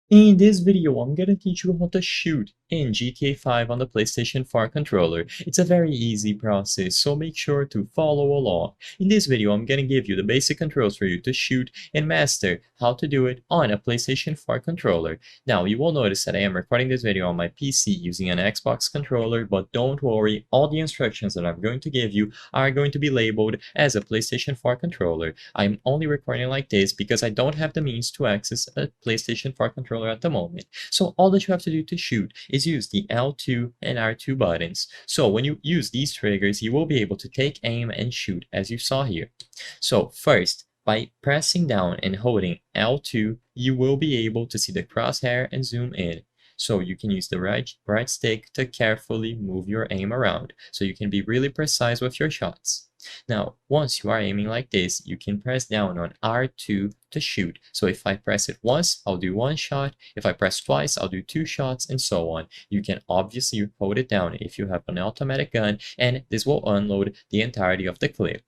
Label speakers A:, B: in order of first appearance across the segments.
A: In this video, I'm gonna teach you how to shoot in GTA 5 on the PlayStation 4 controller. It's a very easy process, so make sure to follow along. In this video, I'm gonna give you the basic controls for you to shoot and master how to do it on a PlayStation 4 controller. Now, you will notice that I am recording this video on my PC using an Xbox controller, but don't worry, all the instructions that I'm going to give you are going to be labeled as a PlayStation 4 controller. I'm only recording like this because I don't have the means to access a PlayStation 4 controller at the moment. So all that you have to do to shoot is use the L2 and R2 buttons. So when you use these triggers, you will be able to take aim and shoot as you saw here. So first, by pressing down and holding L2, you will be able to see the crosshair and zoom in. So you can use the right stick to carefully move your aim around, so you can be really precise with your shots. Now, once you are aiming like this, you can press down on R2 to shoot. So if I press it once, I'll do one shot. If I press twice, I'll do two shots, and so on. You can obviously hold it down if you have an automatic gun, and this will unload the entirety of the clip.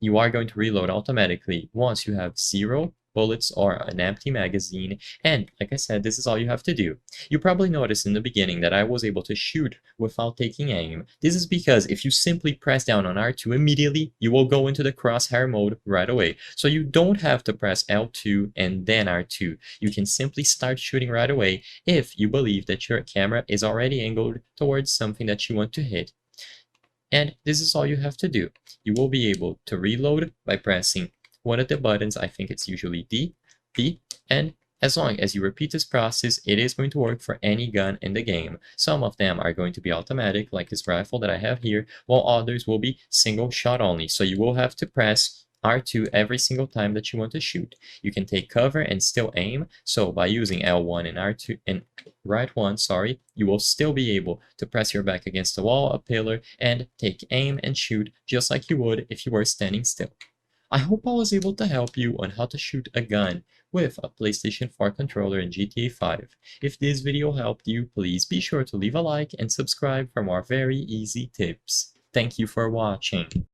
A: You are going to reload automatically once you have 0 bullets or an empty magazine, and like I said, this is all you have to do. You probably noticed in the beginning that I was able to shoot without taking aim. This is because if you simply press down on R2 immediately, you will go into the crosshair mode right away. So you don't have to press L2 and then R2. You can simply start shooting right away if you believe that your camera is already angled towards something that you want to hit. And this is all you have to do. You will be able to reload by pressing one of the buttons. I think it's usually D, B, and as long as you repeat this process, it is going to work for any gun in the game. Some of them are going to be automatic, like this rifle that I have here, while others will be single shot only. So you will have to press R2 every single time that you want to shoot. You can take cover and still aim. So by using L1 and R2 and right one, sorry, you will still be able to press your back against a wall, a pillar, and take aim and shoot just like you would if you were standing still. I hope I was able to help you on how to shoot a gun with a PlayStation 4 controller in GTA 5. If this video helped you, please be sure to leave a like and subscribe for more very easy tips. Thank you for watching.